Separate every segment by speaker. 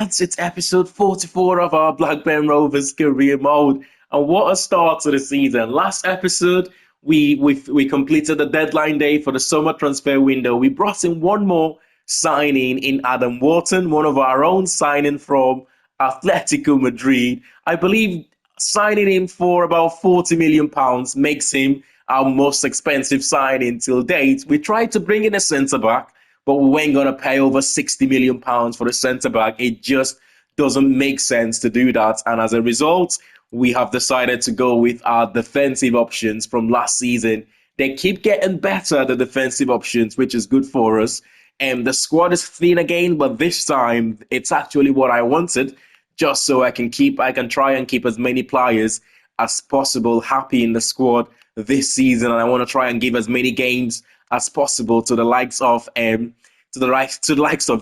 Speaker 1: It's episode 44 of our Blackburn Rovers career mode. And what a start to the season. Last episode, we completed the deadline day for the summer transfer window. We brought in one more signing in Adam Wharton, one of our own signing from Atletico Madrid. I believe signing him for about £40 million makes him our most expensive signing till date. We tried to bring in a centre back, but we weren't going to pay over £60 million for the centre back. It just doesn't make sense to do that. And as a result, we have decided to go with our defensive options from last season. They keep getting better, the defensive options, which is good for us. And the squad is thin again, but this time it's actually what I wanted, just so I can try and keep as many players as possible happy in the squad this season. And I want to try and give as many games as possible to the likes of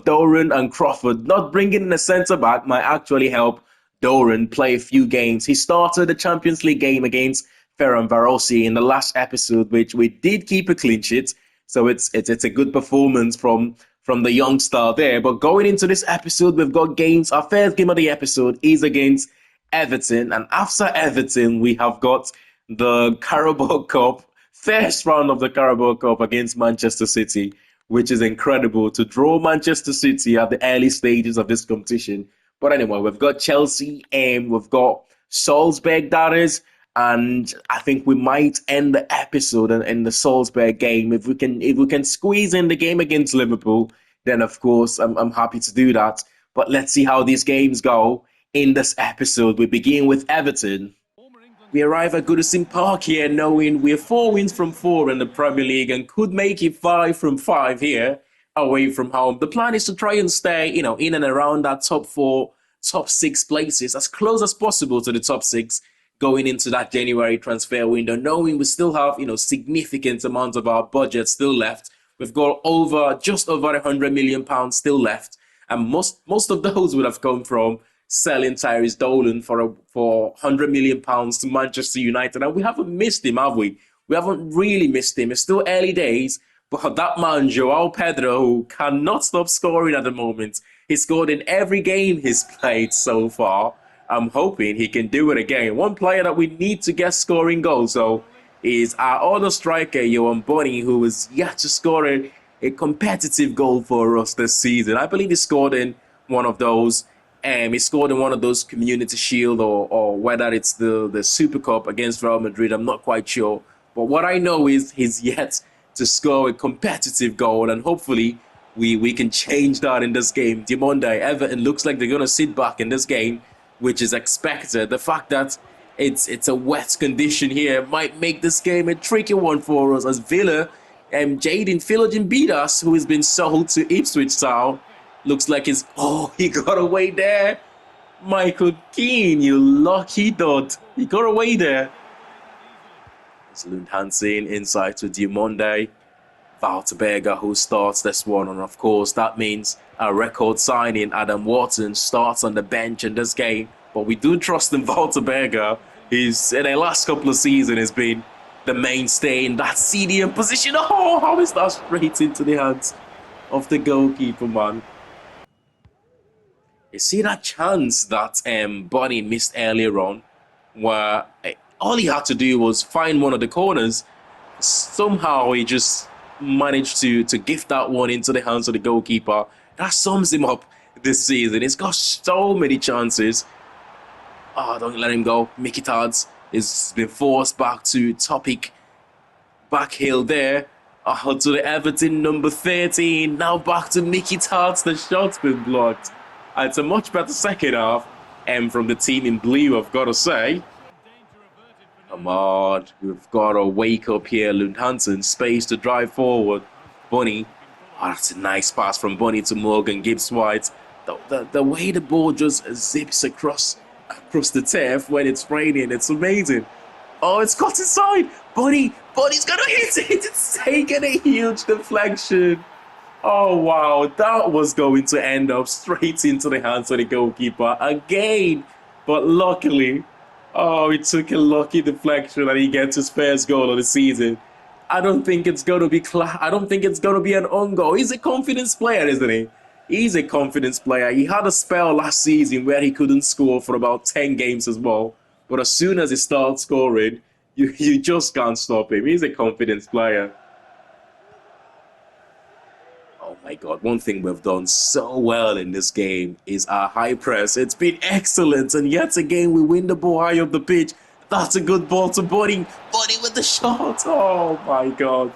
Speaker 1: Doran and Crawford. Not bringing in a centre back might actually help Doran play a few games. He started the Champions League game against Ferencvárosi in the last episode, which we did keep a clean sheet. So it's a good performance from the young star there. But going into this episode, we've got games. Our first game of the episode is against Everton, and after Everton, we have got the Carabao Cup, first round of the Carabao Cup against Manchester City, which is incredible to draw Manchester City at the early stages of this competition. But anyway, we've got Chelsea and we've got Salzburg, that is, and I think we might end the episode in the Salzburg game. If we can squeeze in the game against Liverpool, then of course I'm happy to do that. But let's see how these games go in this episode. We begin with Everton. We arrive at Goodison Park here knowing we're 4 wins from 4 in the Premier League and could make it 5 from 5 here away from home. The plan is to try and stay, in and around that top 4, top 6 places, as close as possible to the top 6 going into that January transfer window, knowing we still have, significant amounts of our budget still left. We've got just over £100 million still left. And most of those would have come from selling Tyrese Dolan for £100 million to Manchester United. And we haven't missed him, have we? We haven't really missed him. It's still early days. But that man, Joao Pedro, who cannot stop scoring at the moment, he scored in every game he's played so far. I'm hoping he can do it again. One player that we need to get scoring goals, though, is our other striker, Ewood Park, who is yet to score a competitive goal for us this season. I believe he scored in one of those. He scored in one of those Community Shield or whether it's the Super Cup against Real Madrid. I'm not quite sure. But what I know is he's yet to score a competitive goal, and hopefully we can change that in this game. Monday, Everton looks like they're going to sit back in this game, which is expected. The fact that it's a wet condition here might make this game a tricky one for us, as Villa and Jadon Philogene beat us, who has been sold to Ipswich Town. Looks like he got away there. Michael Keane, you lucky dot. He got away there. It's Lund Hansen inside to Diamonde. Valterberger who starts this one. And of course, that means a record signing. Adam Wharton starts on the bench in this game. But we do trust in Valterberger. He's, in the last couple of seasons, has been the mainstay in that CDM position. Oh, how is that straight into the hands of the goalkeeper, man? You see that chance that Bonnie missed earlier on, where all he had to do was find one of the corners. Somehow he just managed to gift that one into the hands of the goalkeeper. That sums him up this season. He's got so many chances. Oh, don't let him go. Mkhitaryan has been forced back to Topic. Back heel there. To the Everton number 13. Now back to Mkhitaryan. The shot's been blocked. It's a much better second half from the team in blue, I've got to say. Come on, we've got to wake up here. Lund Hansen, space to drive forward. Bunny, that's a nice pass from Bunny to Morgan Gibbs-White. The way the ball just zips across the turf when it's raining, it's amazing. Oh, it's got inside. Bunny's going to hit it. It's taking a huge deflection. Oh, wow, that was going to end up straight into the hands of the goalkeeper again. But luckily, it took a lucky deflection and he gets his first goal of the season. I don't think it's going to be an own goal. He's a confidence player, isn't he? He's a confidence player. He had a spell last season where he couldn't score for about 10 games as well. But as soon as he starts scoring, you just can't stop him. He's a confidence player. Oh my God, one thing we've done so well in this game is our high press. It's been excellent, and yet again we win the ball high up the pitch. That's a good ball to Buddy. Buddy with the shot. Oh my God.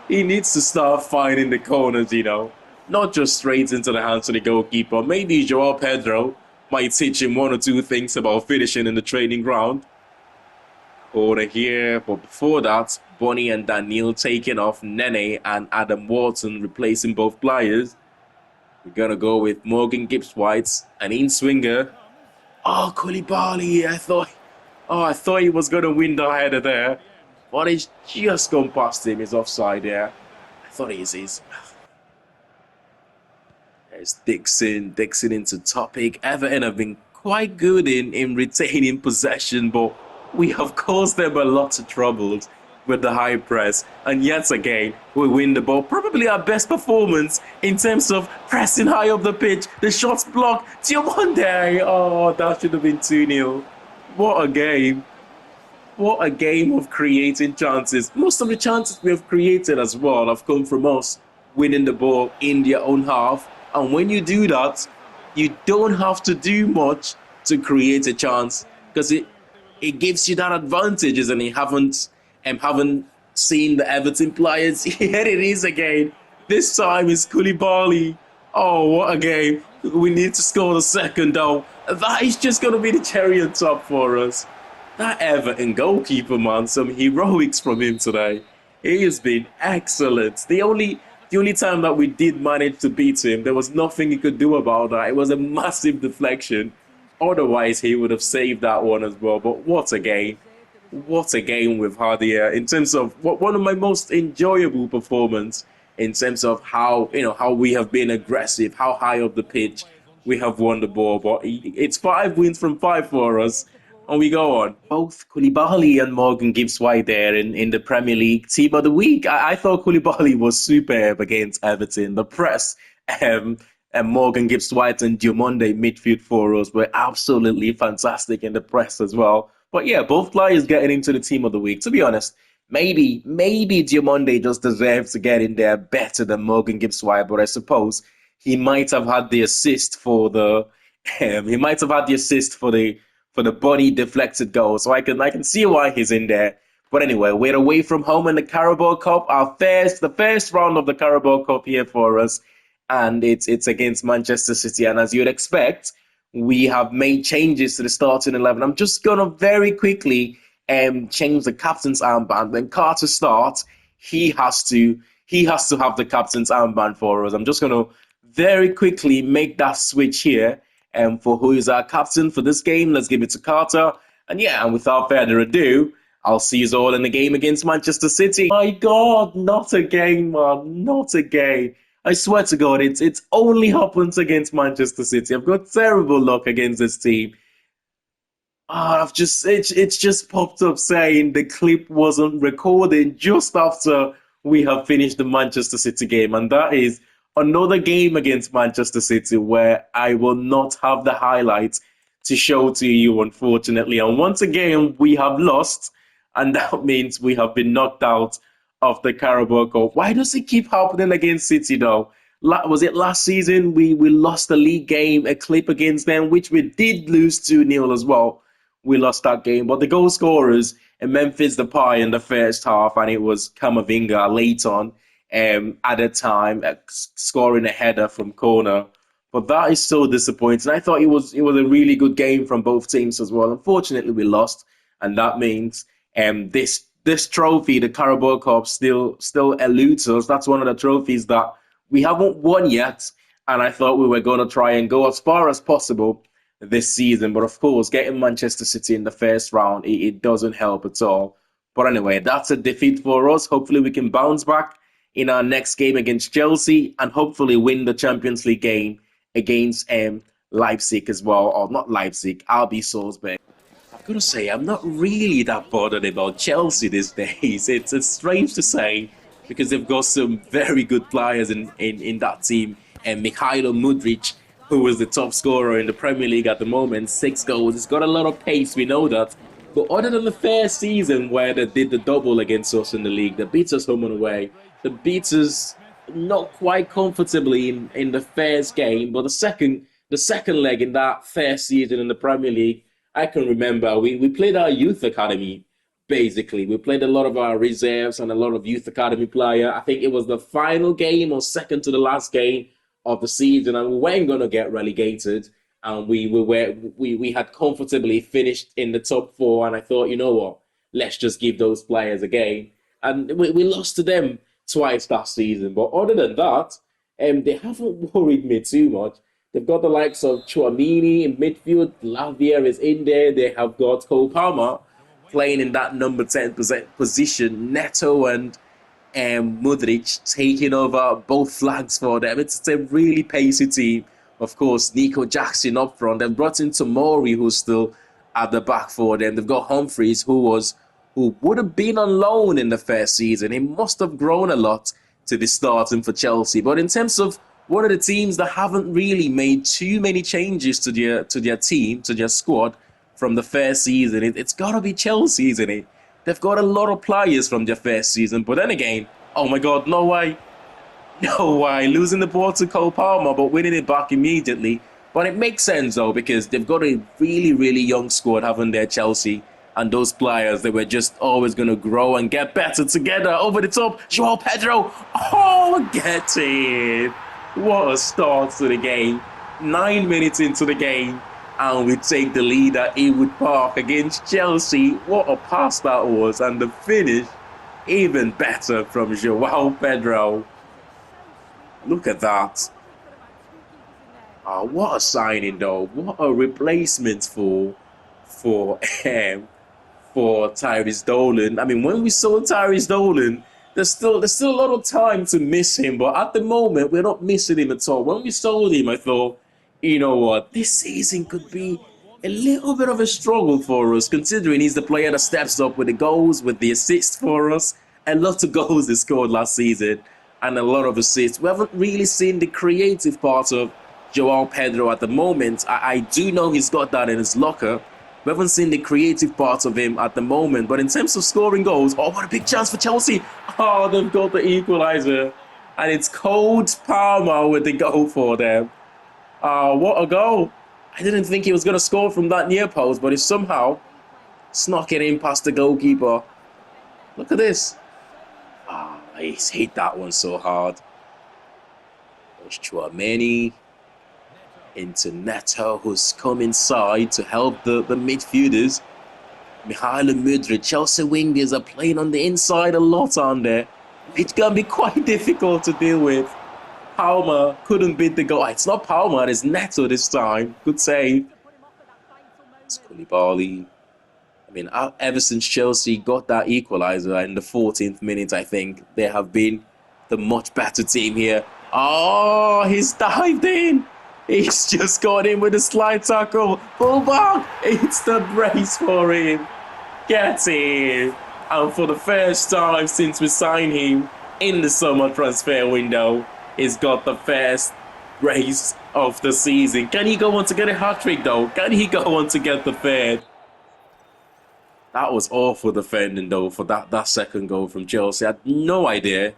Speaker 1: He needs to start finding the corners, you know. Not just straight into the hands of the goalkeeper. Maybe Joao Pedro might teach him one or two things about finishing in the training ground. Corner here, but before that, Bonnie and Daniel taking off Nene and Adam Wharton replacing both players. We're gonna go with Morgan Gibbs-White, an in-swinger. Oh, Koulibaly, I thought he was gonna win the header there, but he's just gone past him. He's offside there. I thought he is. There's Dixon into Topic. Everton have been quite good in retaining possession, but we have caused them a lot of troubles with the high press. And yet again, we win the ball. Probably our best performance in terms of pressing high up the pitch. The shots blocked. Diomande. Oh, that should have been 2-0. What a game. What a game of creating chances. Most of the chances we have created as well have come from us winning the ball in their own half. And when you do that, you don't have to do much to create a chance, because it gives you that advantage, isn't it? Haven't seen the Everton players. Here it is again. This time it's Koulibaly. Oh, what a game. We need to score the second though. That is just going to be the cherry on top for us. That Everton goalkeeper, man, some heroics from him today. He has been excellent. The only time that we did manage to beat him, there was nothing he could do about that. It was a massive deflection. Otherwise, he would have saved that one as well. But what a game. What a game we've had here in terms of one of my most enjoyable performance in terms of how we have been aggressive, how high up the pitch we have won the ball. But it's 5 wins from 5 for us. And we go on. Both Koulibaly and Morgan Gibbs-White there in the Premier League Team of the Week. I thought Koulibaly was superb against Everton. The press and Morgan Gibbs-White and Diomande midfield for us were absolutely fantastic in the press as well. But yeah, both players getting into the Team of the Week. To be honest, maybe Diomande just deserves to get in there better than Morgan Gibbs-White. But I suppose he might have had the assist for the body deflected goal. So I can see why he's in there. But anyway, we're away from home in the Carabao Cup. The first round of the Carabao Cup here for us. And it's against Manchester City. And as you'd expect, we have made changes to the starting 11. I'm just going to very quickly change the captain's armband. When Carter starts, he has to have the captain's armband for us. I'm just going to very quickly make that switch here. And for who is our captain for this game, let's give it to Carter. And yeah, and without further ado, I'll see you all in the game against Manchester City. My God, not again, man. Not again. I swear to God, it's only happens against Manchester City. I've got terrible luck against this team. It's just popped up saying the clip wasn't recording just after we have finished the Manchester City game. And that is another game against Manchester City where I will not have the highlights to show to you, unfortunately. And once again, we have lost, and that means we have been knocked out of the Carabao Cup. Why does it keep happening against City, though? Was it last season we lost the league game, a clip against them, which we did lose 2-0 as well. We lost that game. But the goal scorers, Memphis Depay in the first half, and it was Camavinga late on, at a time, scoring a header from corner. But that is so disappointing. I thought it was a really good game from both teams as well. Unfortunately, we lost, and that means this trophy, the Carabao Cup, still eludes us. That's one of the trophies that we haven't won yet, and I thought we were going to try and go as far as possible this season. But of course, getting Manchester City in the first round, it doesn't help at all. But anyway, that's a defeat for us. Hopefully, we can bounce back in our next game against Chelsea and hopefully win the Champions League game against Leipzig as well. Or not Leipzig, RB Salzburg. I've got to say, I'm not really that bothered about Chelsea these days. It's strange to say because they've got some very good players in that team And Mikhailo Mudryk, who is the top scorer in the Premier League at the moment, 6 goals. He's got a lot of pace, we know that. But other than the first season where they did the double against us in the league, they beat us home and away. They beat us not quite comfortably in the first game, but the second leg in that first season in the Premier League, I can remember we played our youth academy. Basically, we played a lot of our reserves and a lot of youth academy player. I think it was the final game or second to the last game of the season, and we weren't going to get relegated. And we had comfortably finished in the top 4. And I thought, you know what, let's just give those players a game. And we lost to them twice that season. But other than that, they haven't worried me too much. They've got the likes of Chouamini in midfield. Lavia is in there. They have got Cole Palmer playing in that number 10 position. Neto and Mudryk taking over both flanks for them. It's a really pacey team. Of course, Nico Jackson up front. They've brought in Tomori, who's still at the back for them. They've got Humphreys, who would have been on loan in the first season. He must have grown a lot to be starting for Chelsea. But in terms of one of the teams that haven't really made too many changes to their team, to their squad from the first season, it's got to be Chelsea, isn't it? They've got a lot of players from their first season. But then again, oh my God, no way. No way. Losing the ball to Cole Palmer, but winning it back immediately. But it makes sense, though, because they've got a really, really young squad, haven't they, Chelsea? And those players, they were just always going to grow and get better together. Over the top, Joao Pedro. Oh, get it. What a start to the game. 9 minutes into the game, and we take the lead at Ewood Park against Chelsea. What a pass that was. And the finish, even better from Joao Pedro. Look at that. Oh, what a signing, though. What a replacement for Tyrese Dolan. I mean, when we saw Tyrese Dolan, there's still a lot of time to miss him. But at the moment, we're not missing him at all. When we sold him, I thought, you know what, this season could be a little bit of a struggle for us, considering he's the player that steps up with the goals, with the assists for us. A lot of goals he scored last season and a lot of assists. We haven't really seen the creative part of Joao Pedro at the moment. I do know he's got that in his locker. We haven't seen the creative part of him at the moment. But in terms of scoring goals, oh, what a big chance for Chelsea. Oh, they've got the equaliser. And it's Cole Palmer with the goal for them. What a goal. I didn't think he was going to score from that near post, but he somehow snuck it in past the goalkeeper. Look at this. He's hit that one so hard. There's Chouameni into Neto, who's come inside to help the midfielders. Mikhailo Mudryk, Chelsea wingers are playing on the inside a lot on there. It's going to be quite difficult to deal with. Palmer couldn't beat the goal. It's not Palmer, it's Neto this time. Good save. It's Koulibaly. I mean, ever since Chelsea got that equaliser in the 14th minute, I think they have been the much better team here. Oh, he's dived in. He's just got in with a slide tackle. Pull back. It's the brace for him. Get in. And for the first time since we signed him in the summer transfer window, he's got the first brace of the season. Can he go on to get a hat-trick, though? Can he go on to get the third? That was awful defending, though, for that second goal from Chelsea. I had no idea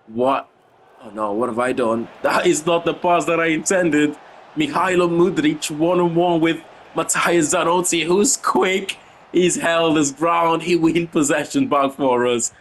Speaker 1: what... Oh, no, what have I done? That is not the pass that I intended. Mikhailo Mudryk one-on-one with Matthias Zanotti, who's quick. He's held his ground. He wins possession back for us.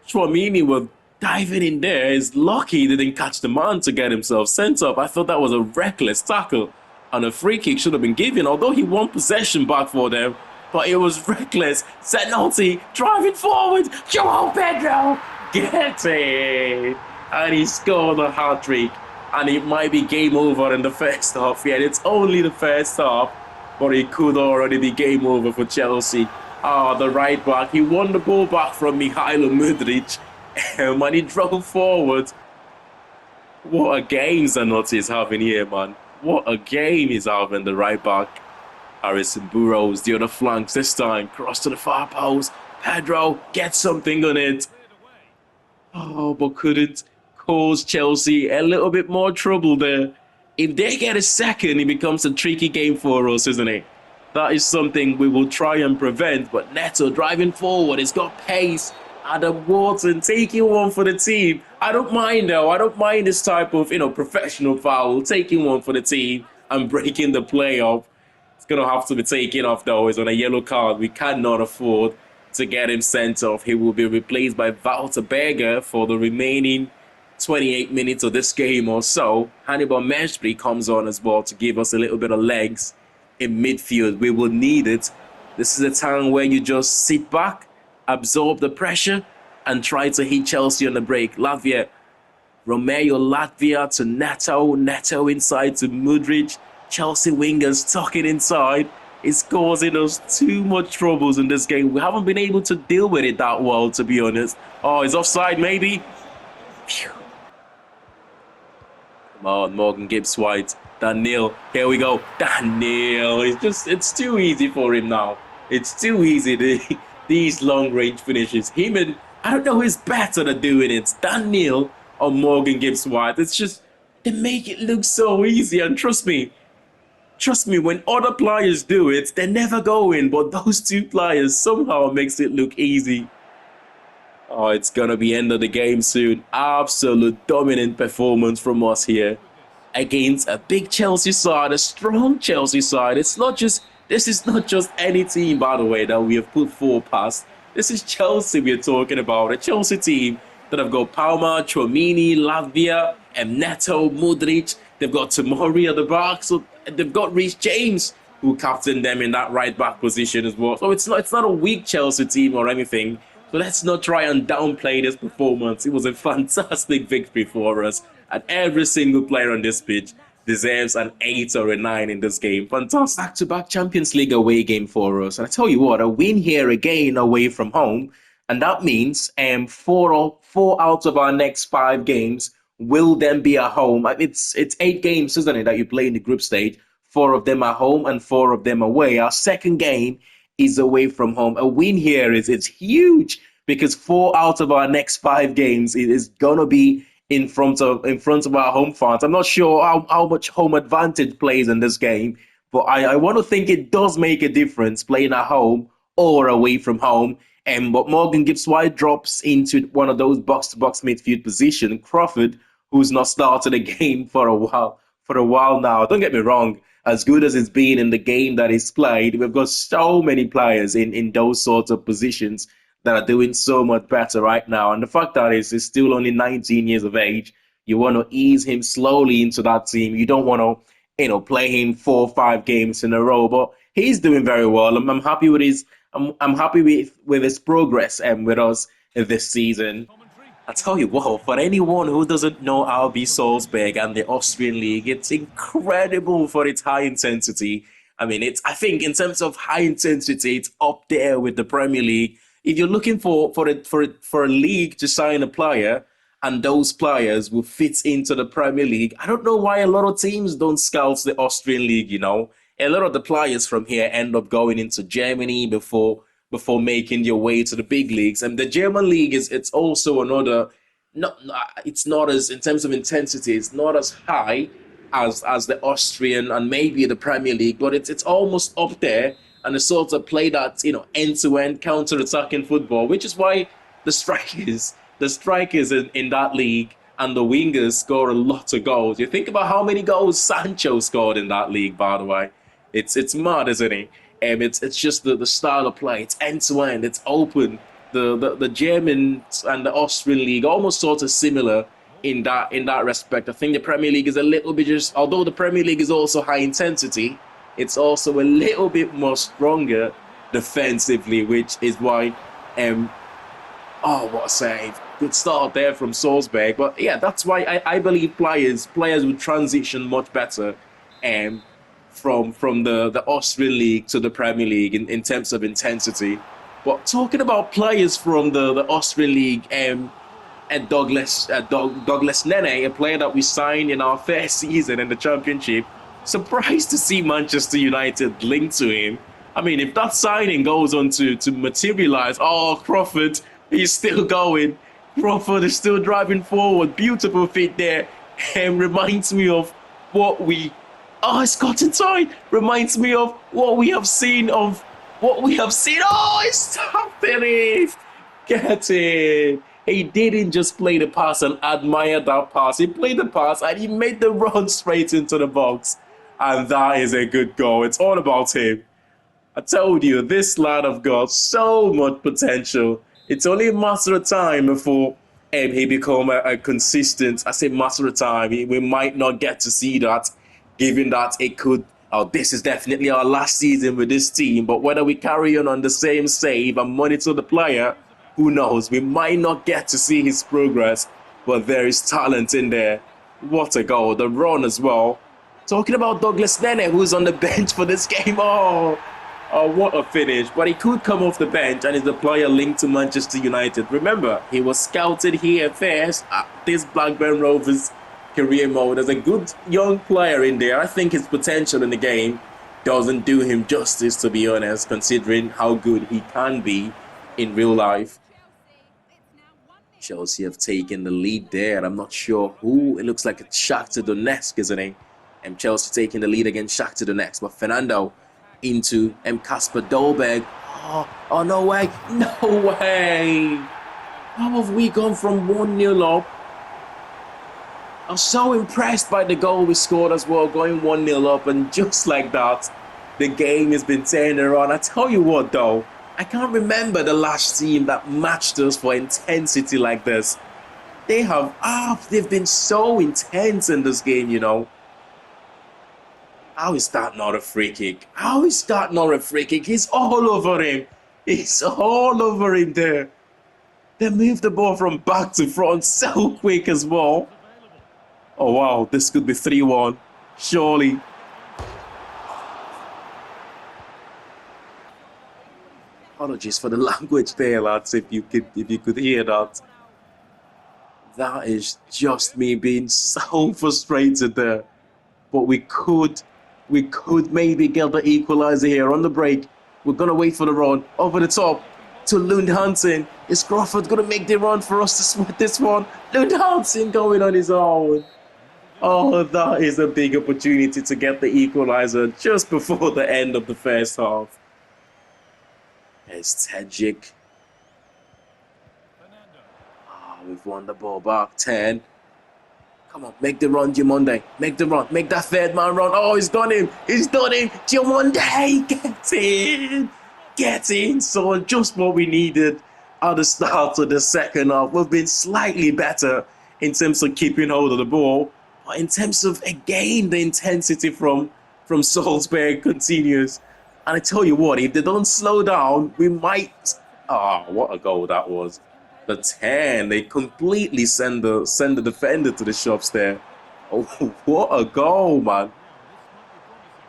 Speaker 1: Chouamini was diving in there. He's lucky he didn't catch the man to get himself sent up. I thought that was a reckless tackle. And a free kick should have been given, although he won possession back for them. But it was reckless. Zanotti driving forward. Joao Pedro. Get it. And he scored a hat-trick. And it might be game over in the first half. Yeah, it's only the first half. But it could already be game over for Chelsea. The right back. He won the ball back from Mikhailo Mudryk. And he drove forward. What a game Zanotti is having here, man. What a game he's having, the right back. Harrison Burrows, the other flanks this time. Cross to the far post. Pedro gets something on it. Oh, but couldn't cause Chelsea a little bit more trouble there. If they get a second, it becomes a tricky game for us, isn't it? That is something we will try and prevent. But Neto driving forward, it's got pace. Adam Wharton taking one for the team. I don't mind though. I don't mind this type of professional foul, taking one for the team and breaking the play up. It's gonna have to be taken off though. It's on a yellow card. We cannot afford to get him sent off. He will be replaced by Walter Berger for the remaining 28 minutes of this game or so. Hannibal Mejbri comes on as well to give us a little bit of legs in midfield. We will need it. This is a time where you just sit back, absorb the pressure, and try to hit Chelsea on the break. Latvia, Romeo Latvia to Neto, Neto inside to Mudryk. Chelsea wingers tucking inside. It's causing us too much troubles in this game. We haven't been able to deal with it that well, to be honest. Oh, it's offside maybe? Phew. Come on, Morgan Gibbs-White. Daniel, here we go. Daniel, it's too easy for him now. It's too easy, these long-range finishes. Him and, I don't know who's better at doing it, Daniel or Morgan Gibbs-White. It's just, they make it look so easy, and trust me, when other players do it, they never go in, but those two players somehow makes it look easy. Oh, it's gonna be end of the game soon. Absolute dominant performance from us here against a big Chelsea side, a strong Chelsea side. This is not just any team, by the way, that we have put four past. This is Chelsea we're talking about, a Chelsea team that have got Palma, Chouamini, Latvia, and Neto, Mudryk. They've got Tomori at the back, so they've got Reece James, who captained them in that right back position as well. So it's not a weak Chelsea team or anything. So let's not try and downplay this performance. It was a fantastic victory for us, and every single player on this pitch deserves an 8 or a 9 in this game. Fantastic. Back-to-back Champions League away game for us. And I tell you what, a win here again away from home, and that means 4 out of our next 5 games will then be at home. It's 8 games, isn't it, that you play in the group stage? 4 of them at home and 4 of them away. Our second game is away from home. A win here it's huge, because 4 out of our next 5 games is gonna be in front of our home fans. I'm not sure how much home advantage plays in this game, but I want to think it does make a difference playing at home or away from home. But Morgan Gibbs-White drops into one of those box-to-box midfield position. Crawford, who's not started a game for a while now. Don't get me wrong, as good as it's been in the game that he's played, we've got so many players in those sorts of positions that are doing so much better right now. And the fact that he's still only 19 years of age, you want to ease him slowly into that team. You don't want to, play him 4 or 5 games in a row. But he's doing very well. I'm happy with I'm happy with his progress with us this season. I tell you what, for anyone who doesn't know RB Salzburg and the Austrian league, it's incredible for its high intensity. I mean, I think in terms of high intensity, it's up there with the Premier League. If you're looking for a league to sign a player, and those players will fit into the Premier League, I don't know why a lot of teams don't scout the Austrian league. A lot of the players from here end up going into Germany before making their way to the big leagues. And the German league it's also another. It's not as, in terms of intensity, it's not as high as the Austrian and maybe the Premier League, but it's almost up there. And the sort of play that, end-to-end counter-attacking football, which is why the strikers in that league and the wingers score a lot of goals. You think about how many goals Sancho scored in that league, by the way. It's mad, isn't it? It's just the style of play. It's end-to-end. It's open. The German and the Austrian league almost sort of similar in that respect. I think the Premier League is a little bit although the Premier League is also high intensity, it's also a little bit more stronger defensively, which is why, what a save. Good start there from Salzburg. But yeah, that's why I believe players will transition much better from the Austrian league to the Premier League in terms of intensity. But talking about players from the Austrian league, and Douglas Nene, a player that we signed in our first season in the Championship, surprised to see Manchester United linked to him. I mean, if that signing goes on to materialize, Crawford, he's still going. Crawford is still driving forward. Beautiful fit there. And reminds me of what we... Oh, it's got inside. Reminds me of what we have seen Oh, it's stopped it. Get it. He didn't just play the pass and admire that pass. He played the pass and he made the run straight into the box. And that is a good goal. It's all about him. I told you, this lad have got so much potential. It's only a matter of time before he become a consistent. I say matter of time. We might not get to see that, given that it could. Oh, this is definitely our last season with this team. But whether we carry on the same save and monitor the player, who knows? We might not get to see his progress. But there is talent in there. What a goal! The run as well. Talking about Douglas Nene, who's on the bench for this game. Oh, what a finish. But he could come off the bench and is a player linked to Manchester United. Remember, he was scouted here first at this Blackburn Rovers career mode. There's a good young player in there. I think his potential in the game doesn't do him justice, to be honest, considering how good he can be in real life. Chelsea have taken the lead there. I'm not sure who. It looks like it's Shakhtar Donetsk, isn't it? And Chelsea taking the lead against Shakhtar Donetsk. But Fernando into Kasper Dolberg. Oh, no way. No way. How have we gone from 1-0 up? I'm so impressed by the goal we scored as well, going 1-0 up. And just like that, the game has been turned around. I tell you what, though, I can't remember the last team that matched us for intensity like this. They've been so intense in this game, you know. How is that not a free kick? How is that not a free kick? He's all over him. He's all over him there. They moved the ball from back to front so quick as well. Oh, wow. This could be 3-1. Surely. Apologies for the language there, lads, if you could hear that. That is just me being so frustrated there. But we could maybe get the equalizer here on the break. We're going to wait for the run over the top to Lund Hansen. Is Crawford going to make the run for us to split this one? Lund Hansen going on his own. Oh, that is a big opportunity to get the equalizer just before the end of the first half. It's Tedjic. We've won the ball back. 10. Come on, make the run, Giomonde. Make the run. Make that third man run. Oh, he's done him. He's done him. Giomonde, get in. Get in. So just what we needed at the start of the second half. We've been slightly better in terms of keeping hold of the ball. But in terms of, again, the intensity from Salzburg continues. And I tell you what, if they don't slow down, we might... Oh, what a goal that was. The 10, they completely send the defender to the shops there. Oh, what a goal, man.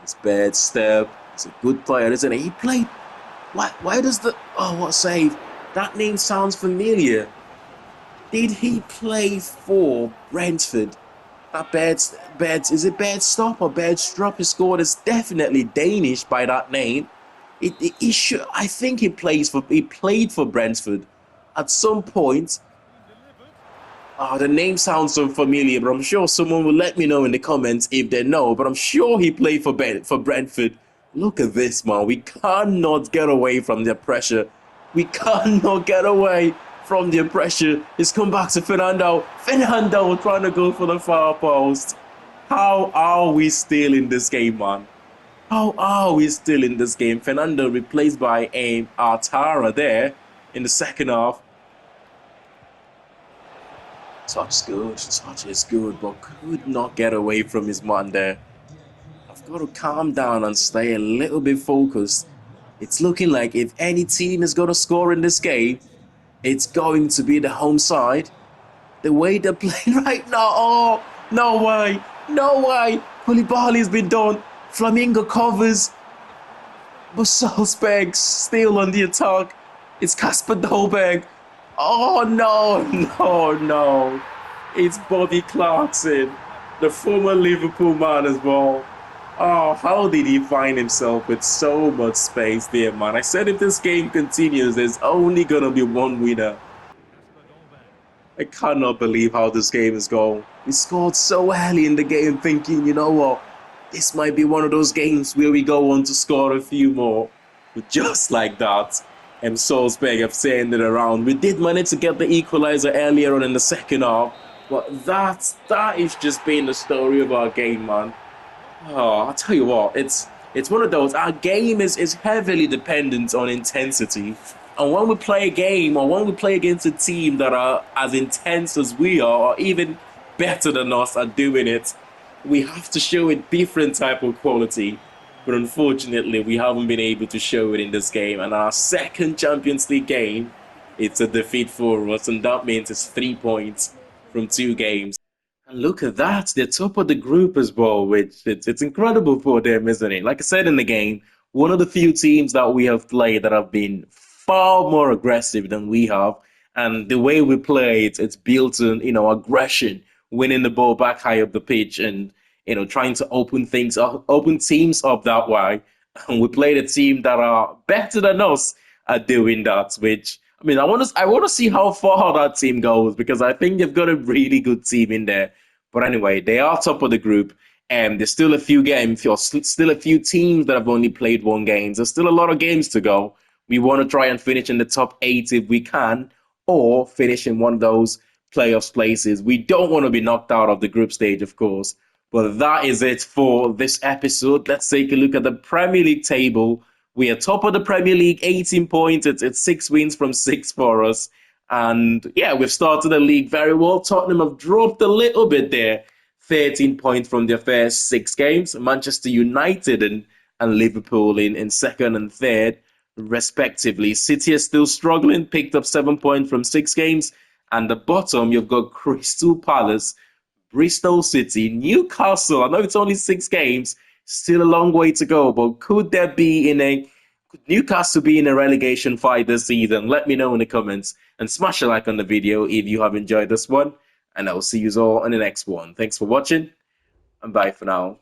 Speaker 1: It's bad step. It's a good player, isn't he? He played... Why does the... Oh, what a save. That name sounds familiar. Did he play for Brentford? That is it Bedstop or Bedstrop? He scored. It's definitely Danish by that name. He should... I think he played for Brentford at some point. The name sounds so familiar, but I'm sure someone will let me know in the comments if they know. But I'm sure he played for Brentford. Look at this, man. We cannot get away from their pressure. We cannot get away from their pressure. It's come back to Fernando. Fernando trying to go for the far post. How are we still in this game, man? How are we still in this game? Fernando replaced by Artara there in the second half. Touch is good, but could not get away from his man there. I've got to calm down and stay a little bit focused. It's looking like if any team is going to score in this game, it's going to be the home side. The way they're playing right now, oh, no way, no way. Koulibaly's been done. Flamingo covers. But Salzburg still on the attack. It's Kasper Dolberg. Oh, no. It's Bobby Clarkson, the former Liverpool man as well. Oh, how did he find himself with so much space there, man? I said if this game continues, there's only going to be one winner. I cannot believe how this game is going. We scored so early in the game, thinking, you know what, this might be one of those games where we go on to score a few more. But just like that, and Salzburg have turned it around. We did manage to get the equalizer earlier on in the second half, but that is just been the story of our game, man. Oh, I'll tell you what, it's one of those. Our game is heavily dependent on intensity. And when we play a game or when we play against a team that are as intense as we are, or even better than us at doing it, we have to show a different type of quality. But unfortunately, we haven't been able to show it in this game. And our second Champions League game, it's a defeat for us, and that means it's 3 points from 2 games. And look at that, they're top of the group as well, which it's incredible for them, isn't it? Like I said in the game, one of the few teams that we have played that have been far more aggressive than we have. And the way we play, it's built on, aggression, winning the ball back high up the pitch and, trying to open things up, open teams up that way. And we played a team that are better than us at doing that, which I mean, I want to see how far that team goes because I think they've got a really good team in there. But anyway, they are top of the group, and there's still a few games, still a few teams that have only played 1 game. There's still a lot of games to go. We want to try and finish in the top 8 if we can, or finish in one of those playoffs places. We don't want to be knocked out of the group stage, of course. But that is it for this episode. Let's take a look at the Premier League table. We are top of the Premier League, 18 points. It's 6 wins from 6 for us. And yeah, we've started the league very well. Tottenham have dropped a little bit there. 13 points from their first 6 games. Manchester United and Liverpool in second and third, respectively. City is still struggling, picked up 7 points from 6 games. And the bottom, you've got Crystal Palace, Bristol City, Newcastle. I know it's only 6 games, still a long way to go, but could Newcastle be in a relegation fight this season? Let me know in the comments and smash a like on the video if you have enjoyed this one. And I'll see you all in the next one. Thanks for watching and bye for now.